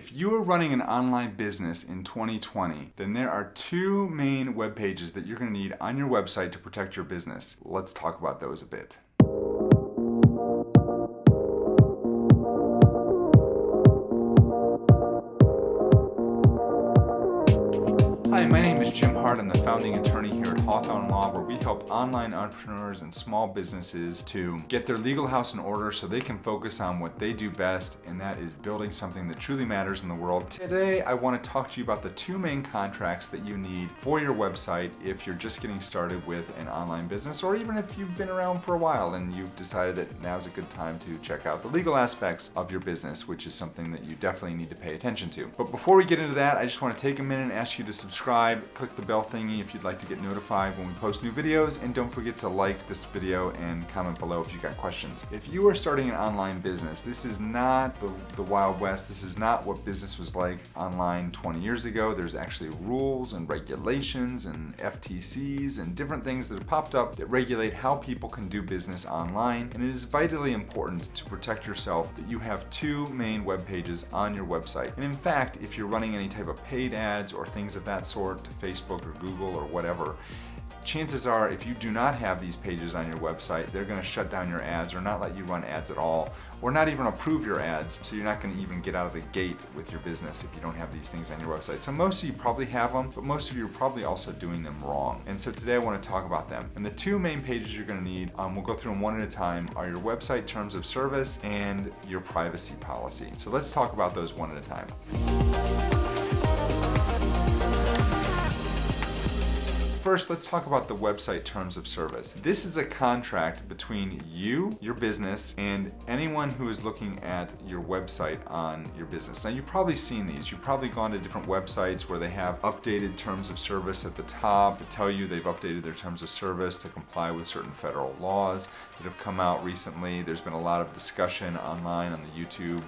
If you are running an online business in 2020, then there are two main web pages that you're going to need on your website to protect your business. Let's talk about those a bit. Hi, my name is Jim Hart. I'm the founding attorney here at Hawthorn Law, where we help online entrepreneurs and small businesses to get their legal house in order so they can focus on what they do best, and that is building something that truly matters in the world. Today, I want to talk to you about the two main contracts that you need for your website if you're just getting started with an online business, or even if you've been around for a while and you've decided that now's a good time to check out the legal aspects of your business, which is something that you definitely need to pay attention to. But before we get into that, I just want to take a minute and ask you to subscribe, click the bell thingy if you'd like to get notified when we post new videos, and don't forget to like this video and comment below if you got questions. If you are starting an online business, this is not the Wild West. This is not what business was like online 20 years ago. There's actually rules and regulations and FTCs and different things that have popped up that regulate how people can do business online, and it is vitally important to protect yourself that you have two main web pages on your website. And in fact, if you're running any type of paid ads or things of that sort to Facebook or Google or whatever, chances are if you do not have these pages on your website, they're going to shut down your ads or not let you run ads at all, or not even approve your ads. So you're not going to even get out of the gate with your business if you don't have these things on your website. So most of you probably have them, but most of you are probably also doing them wrong. And so today I want to talk about them. And the two main pages you're going to need, we'll go through them one at a time, are your website terms of service and your privacy policy. So let's talk about those one at a time. First, let's talk about the website terms of service. This is a contract between you, your business, and anyone who is looking at your website on your business. Now, you've probably seen these. You've probably gone to different websites where they have updated terms of service at the top that tell you they've updated their terms of service to comply with certain federal laws that have come out recently. There's been a lot of discussion online on the YouTube.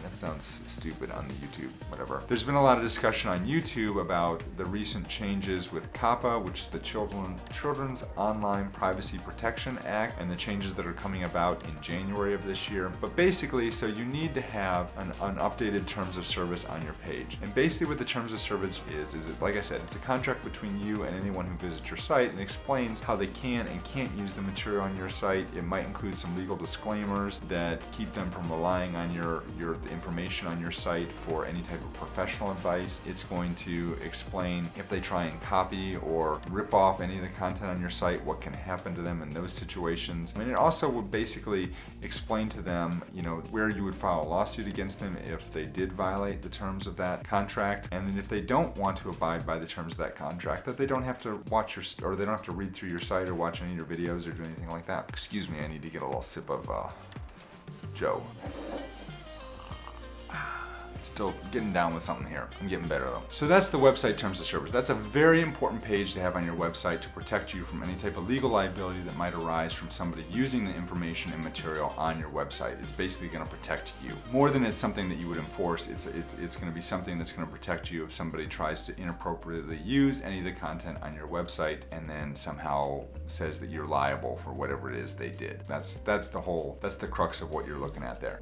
That sounds stupid on the YouTube, whatever. There's been a lot of discussion on YouTube about the recent changes with COPPA, which is the Children's Online Privacy Protection Act, and the changes that are coming about in January of this year. But basically, so you need to have an updated terms of service on your page. And basically what the terms of service is it, like I said, it's a contract between you and anyone who visits your site, and explains how they can and can't use the material on your site. It might include some legal disclaimers that keep them from relying on the information on your site for any type of professional advice. It's going to explain if they try and copy or rip off any of the content on your site, what can happen to them in those situations. I mean, it also would basically explain to them, where you would file a lawsuit against them if they did violate the terms of that contract. And then if they don't want to abide by the terms of that contract, that they don't have to watch or they don't have to read through your site or watch any of your videos or do anything like that. Excuse me, I need to get a little sip of Joe. Still getting down with something here. I'm getting better though. So that's the website terms of service. That's a very important page to have on your website to protect you from any type of legal liability that might arise from somebody using the information and material on your website. It's basically going to protect you. More than it's something that you would enforce, it's going to be something that's going to protect you if somebody tries to inappropriately use any of the content on your website and then somehow says that you're liable for whatever it is they did. That's the crux of what you're looking at there.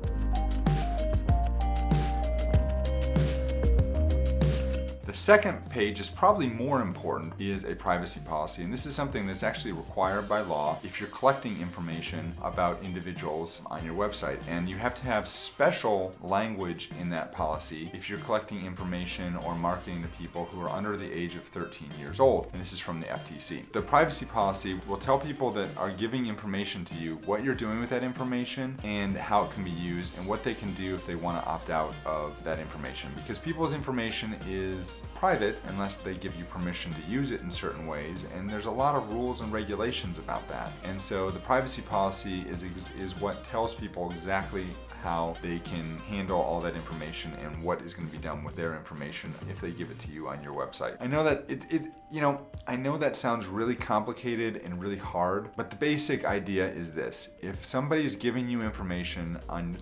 The second page is probably more important, is a privacy policy, and this is something that's actually required by law if you're collecting information about individuals on your website. And you have to have special language in that policy if you're collecting information or marketing to people who are under the age of 13 years old, and this is from the FTC. The privacy policy will tell people that are giving information to you what you're doing with that information and how it can be used and what they can do if they want to opt out of that information, because people's information is private unless they give you permission to use it in certain ways, and there's a lot of rules and regulations about that. And so the privacy policy is what tells people exactly how they can handle all that information and what is going to be done with their information if they give it to you on your website. I know that I know that sounds really complicated and really hard, but the basic idea is this: if somebody is giving you information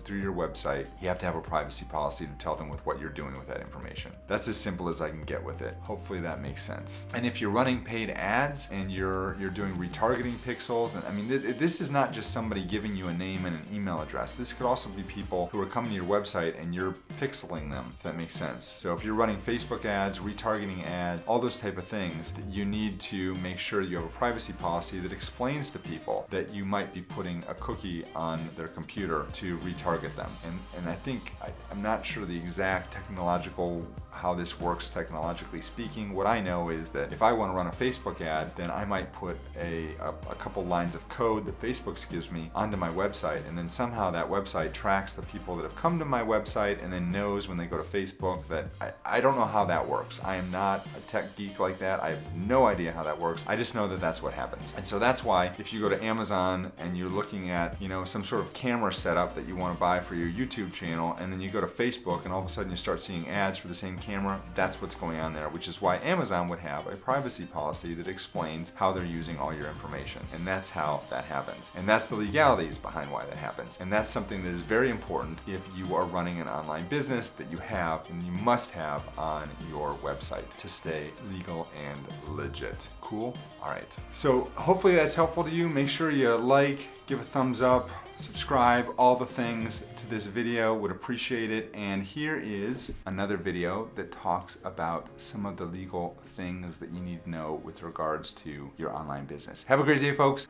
through your website, you have to have a privacy policy to tell them with what you're doing with that information. That's as simple as I can get with it. Hopefully that makes sense. And if you're running paid ads and you're doing retargeting pixels, and I mean, this is not just somebody giving you a name and an email address. This could also be people who are coming to your website and you're pixeling them, if that makes sense. So if you're running Facebook ads, retargeting ads, all those type of things, you need to make sure you have a privacy policy that explains to people that you might be putting a cookie on their computer to retarget them. And I think, I'm not sure the exact technological, how this works technologically speaking. What I know is that if I want to run a Facebook ad, then I might put a couple lines of code that Facebook gives me onto my website, and then somehow that website tracks the people that have come to my website and then knows when they go to Facebook that I don't know how that works. I am not a tech geek like that. I have no idea how that works. I just know that that's what happens. And so that's why if you go to Amazon and you're looking at, some sort of camera setup that you want to buy for your YouTube channel, and then you go to Facebook and all of a sudden you start seeing ads for the same camera, that's what's going on there, which is why Amazon would have a privacy policy that explains how they're using all your information. And that's how that happens. And that's the legalities behind why that happens. And that's something that is very important if you are running an online business that you have and you must have on your website to stay legal and legit. Cool? All right. So hopefully that's helpful to you. Make sure you like, give a thumbs up, subscribe, all the things to this video, would appreciate it. And here is another video that talks about some of the legal things that you need to know with regards to your online business. Have a great day, folks.